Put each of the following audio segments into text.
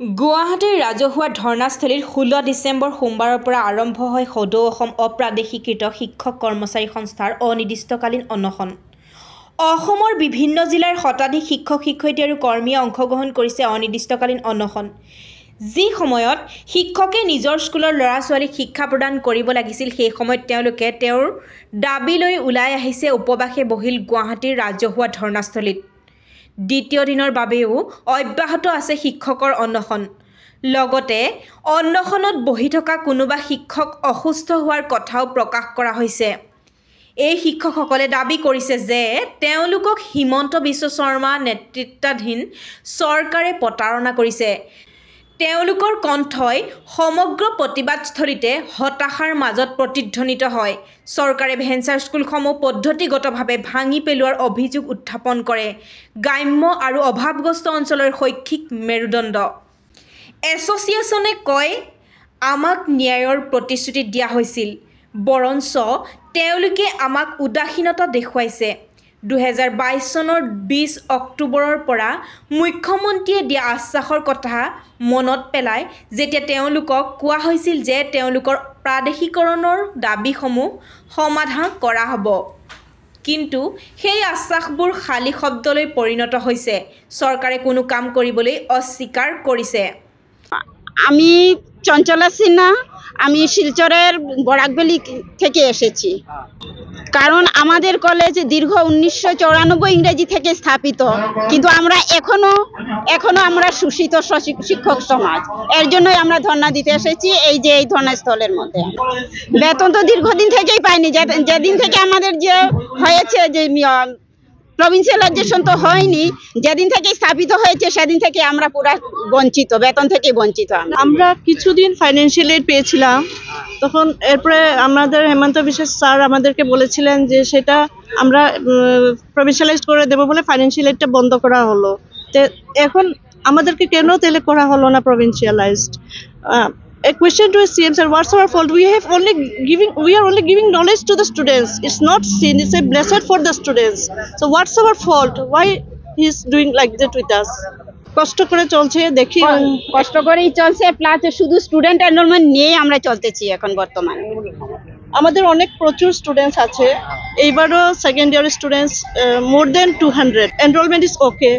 গুৱাহাটীৰ ৰাজহুৱা ধৰ্ণাস্থলীত 16 ডিচেম্বৰ সোমবাৰৰ পৰা আৰম্ভ হয় সদৌ অসম অপ্ৰাদেশিকৃত শিক্ষক কৰ্মচাৰী সংস্থাৰ অনিৰ্দিষ্টকালীন অনশন। অসমৰ বিভিন্ন জিলাৰ শতাধিক শিক্ষক-শিক্ষয়িত্ৰী আৰু কৰ্মীয়ে অংশগ্ৰহণ কৰিছে অনিৰ্দিষ্টকালীন অনশন। যি সময়ত শিক্ষকে নিজৰ স্কুলৰ ল'ৰা-ছোৱালীক শিক্ষা প্ৰদান কৰিব লাগিছিল, সেই সময়ত তেওঁলোকে তেওঁৰ দাবী লৈ ওলাই আহিছে উপবাসে বহিল গুৱাহাটীৰ ৰাজহুৱা ধৰ্ণাস্থলীত। দ্বিতীয় দিনৰ বাবেও অব্যাহত আছে শিক্ষকৰ অনশন। লগতে অনশনত বহি থকা কোনোবা শিক্ষক অসুস্থ হোৱাৰ কথাও প্ৰকাশ কৰা হৈছে। এই শিক্ষকসকলে দাবী কৰিছে যে তেওঁলোকক হিমন্ত বিশ্ব শৰ্মা নেতৃত্বাধীন চৰকাৰে প্ৰতাৰণা কৰিছে। তেওঁলোকৰ কণ্ঠই সমগ্ৰ প্ৰতিবাদস্থলীতে হতাশাৰ মাজত প্ৰতিধ্বনিত হয়। চৰকাৰে ভেঞ্চাৰ স্কুলসমূহ পদ্ধতিগতভাৱে ভাঙি পেলোৱাৰ অভিযোগ উত্থাপন কৰে। গ্ৰাম্য আৰু অভাৱগ্ৰস্ত অঞ্চলৰ শৈক্ষিক মেৰুদণ্ড। এছ'চিয়েশ্যনে কয়, আমাক ন্যায়ৰ প্ৰতিশ্ৰুতি দিয়া হৈছিল, বৰঞ্চ তেওঁলোকে আমাক উদাসীনতা দেখুৱাইছে। 2022 চনৰ 20 অক্টোবৰৰ পৰা মুখ্যমন্ত্ৰীয়ে দিয়া আশ্বাসৰ কথা মনত পেলাই যেতিয়া তেওঁলোকক কোৱা হৈছিল যে তেওঁলোকৰ প্ৰাদেশিকৰণৰ দাবীসমূহ সমাধান কৰা হ'ব। কিন্তু সেই আশ্বাসবোৰ খালী শব্দলৈ পৰিণত হৈছে। চৰকাৰে কোনো কাম কৰিবলৈ অস্বীকাৰ কৰিছে। আমি চঞ্চলা সিনহা, আমি শিলচরের বরাকবেলি থেকে এসেছি। কারণ আমাদের কলেজ দীর্ঘ 1994 ইংরেজি থেকে স্থাপিত, কিন্তু আমরা এখনো আমরা শোষিত শিক্ষক সমাজ। এর জন্যই আমরা ধর্ণা দিতে এসেছি এই যে এই ধর্ণাস্থলের মধ্যে। বেতন তো দীর্ঘদিন থেকেই পাইনি, যেদিন থেকে আমাদের যে হয়েছে যে প্রভিন্সিয়ালাইজেশন তো হয়নি, যেদিন থেকে স্থাপিত হয়েছে সেদিন থেকে আমরা পুরা বঞ্চিত, বেতন থেকে বঞ্চিত। আমরা কিছুদিন ফাইন্যান্সিয়াল এড পেয়েছিলাম, তখন এরপরে আমাদের হেমন্ত বিশ্ব স্যার আমাদেরকে বলেছিলেন যে সেটা আমরা প্রভিন্সিয়ালাইজ করে দেবো বলে ফাইন্যান্সিয়াল এডটা বন্ধ করা হলো। তো এখন আমাদেরকে কেন তাহলে করা হলো না প্রভিন্সিয়ালাইজড? A question to CM sir, what's our fault? We are only giving knowledge to the students. It's not sin, it's a blessing for the students. So what's our fault? Why he's doing like that with us? কষ্ট করে চলছে, দেখি কষ্ট করেই চলছে, plus শুধু student enrolment নিয়ে আমরা চলতেছি এখন বর্তমানে। আমাদের অনেক প্রচুর স্টুডেন্টস আছে, এইবারও second year students more than 200. Enrollment is okay,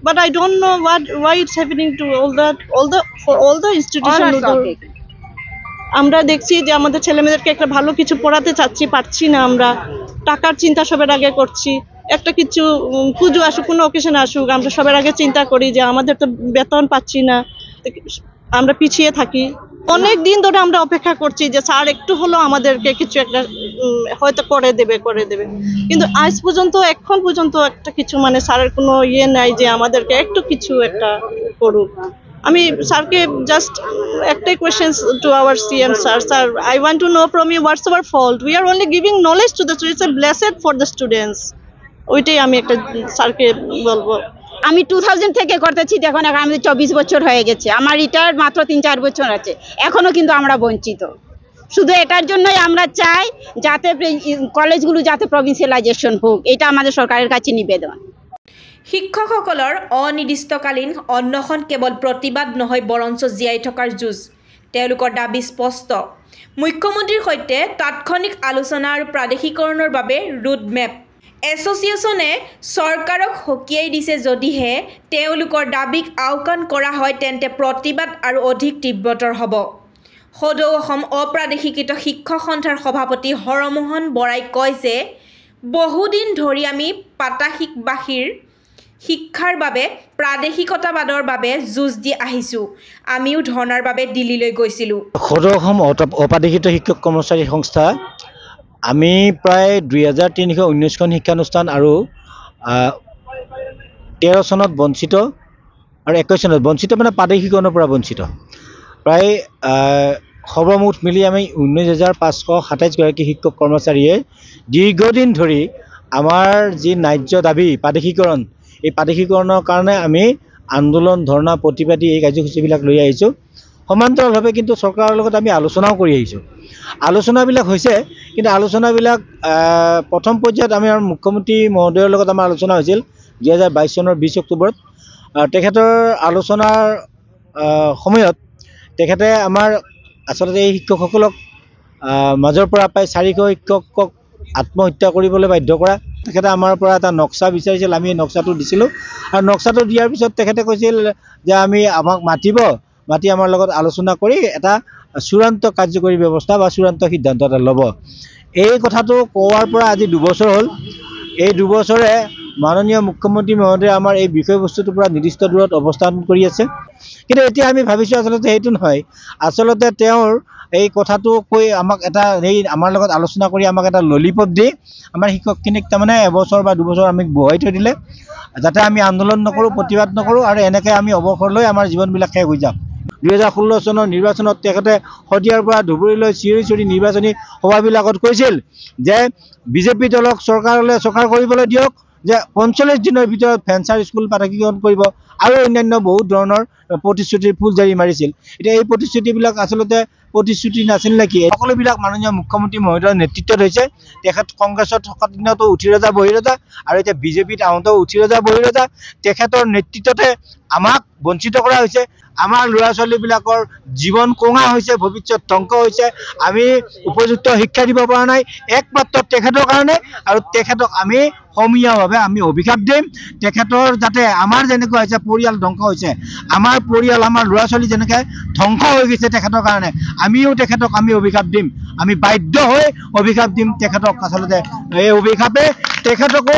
but I don't know why it's happening to all the institutions. আমরা দেখছি যে আমাদের ছেলেমেয়েদেরকে একটা ভালো কিছু পড়াতে চাচ্ছি, পারছি না। আমরা টাকার চিন্তা সবার আগে করছি। একটা কিছু পুজো আসুক, কোনো অকেশন আসুক, আমরা সবার আগে চিন্তা করি যে আমাদের তো বেতন পাচ্ছি না, আমরা পিছিয়ে থাকি। অনেক দিন ধরে আমরা অপেক্ষা করছি যে স্যার একটু হলো আমাদেরকে কিছু একটা হয়তো করে দেবে, কিন্তু আজ পর্যন্ত এখন পর্যন্ত একটা কিছু মানে স্যারের কোনো ইয়ে নাই যে আমাদেরকে একটু কিছু একটা করুক। আমি স্যারকে জাস্ট একটাই question to our CM sir, I want to know from you what's our fault? We are only giving knowledge to the students, a blessed for the students. ওইটাই আমি একটা স্যারকে বলবো। আমি 2000 থেকে করতেছি, এখন আমাদের 24 বছর হয়ে গেছে। আমার রিটায়ার মাত্র 3-4 বছর আছে, এখনো কিন্তু আমরা বঞ্চিত। শুধু এটার জন্যই আমরা চাই যাতে কলেজগুলো যাতে প্রভিন্সিয়ালাইজেশন হোক, এটা আমাদের সরকারের কাছে নিবেদন। শিক্ষকসকলৰ অনিৰ্দিষ্টকালীন অনশন কেৱল প্ৰতিবাদ নহয়, বৰঞ্চ জীয়াই থকাৰ যুঁজ। তেওঁলোকৰ দাবী স্পষ্ট, মুখ্যমন্ত্ৰীৰ সৈতে তাৎক্ষণিক আলোচনা আৰু প্ৰাদেশিকৰণৰ বাবে ৰোডমেপ। এছ'চিয়েশ্যনে চৰকাৰক সকীয়াই দিছে, যদিহে তেওঁলোকৰ দাবীক আওকাণ কৰা হয় তেন্তে প্ৰতিবাদ আৰু অধিক তীব্ৰতৰ হ'ব। সদৌ অসম অপ্ৰাদেশিকৃত শিক্ষক সন্থাৰ সভাপতি হৰমোহন বৰাই কয় যে বহুদিন ধৰি আমি প্ৰাদেশিকবাসীৰ শিক্ষাৰ বাবে প্ৰাদেশিকতাবাদৰ বাবে যুঁজ দি আহিছোঁ। আমিও ধৰ্ণাৰ বাবে দিল্লীলৈ গৈছিলোঁ। সদৌ অসম অপ্ৰাদেশিকৃত শিক্ষক কৰ্মচাৰী সংস্থা আমি প্ৰায় 2319খন শিক্ষানুষ্ঠান আৰু 13 চনত বঞ্চিত আৰু 21 চনত বঞ্চিত, মানে প্ৰাদেশিকৰণৰ পৰা বঞ্চিত। প্ৰায় সৰ্বমুঠ মিলি আমি 19,527 গৰাকী শিক্ষক কৰ্মচাৰীয়ে দীৰ্ঘদিন ধৰি আমাৰ যি ন্যায্য দাবী প্ৰাদেশিকৰণ, এই প্ৰাদেশিকৰণৰ কাৰণে আমি আন্দোলন, ধৰ্ণা, প্ৰতিবাদী এই কাৰ্যসূচীবিলাক লৈ আহিছোঁ। সমান্তৰালভাৱে কিন্তু চৰকাৰৰ লগত আমি আলোচনাও কৰি আহিছোঁ। আলোচনাবিলাক হৈছে, কিন্তু আলোচনাবিলাক প্ৰথম পৰ্যায়ত আমি মুখ্যমন্ত্ৰী মহোদয়ৰ লগত আমাৰ আলোচনা হৈছিল 2022 চনৰ 20 অক্টোবৰত। তেখেতৰ আলোচনাৰ সময়ত তেখেতে আমাৰ আচলতে এই শিক্ষকসকলক মাজৰ পৰা প্ৰায় 400 শিক্ষকক আত্মহত্যা কৰিবলৈ বাধ্য কৰা। তেখেতে আমাৰ পৰা এটা নক্সা বিচাৰিছিল, আমি এই নক্সাটো দিছিলোঁ আৰু নক্সাটো দিয়াৰ পিছত তেখেতে কৈছিল যে আমাক মাতি আমাৰ লগত আলোচনা কৰি এটা চূড়ান্ত কাৰ্যকৰী ব্যৱস্থা বা চূড়ান্ত সিদ্ধান্ত এটা ল'ব। এই কথাটো কোৱাৰ পৰা আজি 2 বছৰ হ'ল। এই 2 বছৰে মাননীয় মুখ্যমন্ত্ৰী মহোদয়ে আমাৰ এই বিষয়বস্তুটোৰ পৰা নিৰ্দিষ্ট দূৰত অৱস্থান কৰি আছে। কিন্তু এতিয়া আমি ভাবিছোঁ আচলতে সেইটো নহয়, আচলতে তেওঁৰ এই কথাটো কৈ আমাক এটা আমাৰ লগত আলোচনা কৰি আমাক এটা ললিপপ দি আমাৰ শিক্ষকখিনিক তাৰমানে এবছৰ বা 2 বছৰ আমি বহুৱাই থৈ দিলে, যাতে আমি আন্দোলন নকৰোঁ, প্ৰতিবাদ নকৰোঁ আৰু এনেকৈ আমি অৱসৰ লৈ আমাৰ জীৱনবিলাক শেষ হৈ যাম। 2016 চনৰ নিৰ্বাচনত তেখেতে শদিয়াৰ পৰা ধুবুৰীলৈ চিঞৰি নিৰ্বাচনী সভাবিলাকত কৈছিল যে বিজেপি দলক চৰকাৰ কৰিবলৈ দিয়ক, যে 45 দিনৰ ভিতৰত ভেঞ্চাৰ স্কুল প্ৰাথমিকীকৰণ কৰিব আৰু অন্যান্য বহুত ধৰণৰ প্ৰতিশ্ৰুতিৰ ফুলজাৰি মাৰিছিল। এতিয়া এই প্ৰতিশ্ৰুতিবিলাক আচলতে প্ৰতিশ্ৰুতি নাছিল নেকি? সকলোবিলাক মাননীয় মুখ্যমন্ত্ৰী মহোদয়ৰ নেতৃত্বত হৈছে। তেখেত কংগ্ৰেছত থকা দিনতো উঠি ৰজা বহি ৰজা আৰু এতিয়া বিজেপিত আহোঁতেও উঠি ৰজা বহি ৰজা। তেখেতৰ নেতৃত্বতে আমাক বঞ্চিত কৰা হৈছে, আমাৰ ল'ৰা ছোৱালীবিলাকৰ জীৱন কোঙা হৈছে, ভৱিষ্যত ধ্বংস হৈছে। আমি উপযুক্ত শিক্ষা দিব পৰা নাই একমাত্ৰ তেখেতৰ কাৰণে, আৰু তেখেতক আমি সমূহীয়াভাৱে আমি অভিশাপ দিম। তেখেতৰ যাতে আমাৰ যেনেকুৱা হৈছে পৰিয়াল ধ্বংস হৈছে, আমাৰ পৰিয়াল আমাৰ ল'ৰা ছোৱালী যেনেকৈ ধ্বংস হৈ গৈছে তেখেতৰ কাৰণে, আমিও তেখেতক আমি অভিশাপ দিম। আমি বাধ্য হৈ অভিশাপ দিম তেখেতক। আচলতে এই অভিশাপে তেখেতকো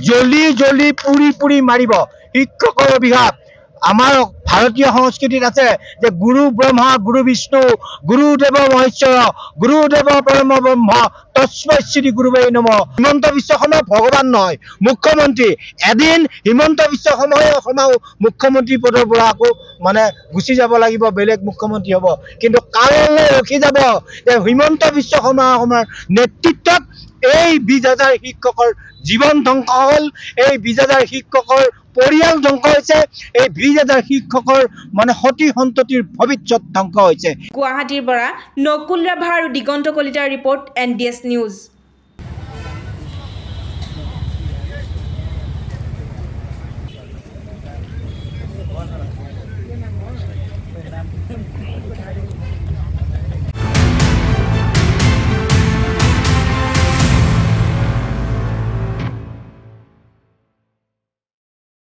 জ্বলি পুৰি মাৰিব। শিক্ষকৰ অভিশাপ। আমাৰ ভাৰতীয় সংস্কৃতিত আছে যে গুৰু ব্ৰহ্মা গুৰু বিষ্ণু গুৰুদেৱ মহেশ্বৰ গুৰুদেৱ পৰম ব্ৰহ্ম তস্मै শ্ৰী গুৰুৱে নমঃ। হিমন্ত বিশ্ব শৰ্মা ভগৱান নহয়, মুখ্যমন্ত্ৰী। এদিন হিমন্ত বিশ্ব শৰ্মাও মুখ্যমন্ত্ৰী পদৰ পৰা আকৌ গুচি যাব লাগিব, বেলেগ মুখ্যমন্ত্ৰী হ'ব। কিন্তু কাললৈ ৰখি যাব যে হিমন্ত বিশ্ব শৰ্মাৰ নেতৃত্বত এই 20,000 শিক্ষকৰ জীৱন ধ্বংস হ'ল, এই 20,000 শিক্ষকৰ পৰিয়াল ধ্বংস হৈছে, এই 20,000 শিক্ষকৰ সতি সন্ততিৰ ভৱিষ্যত ধ্বংস হৈছে। গুৱাহাটীৰ পৰা নকুল ৰাভা আৰু দিগন্ত কলিতাৰ ৰিপৰ্ট, NDS নিউজ।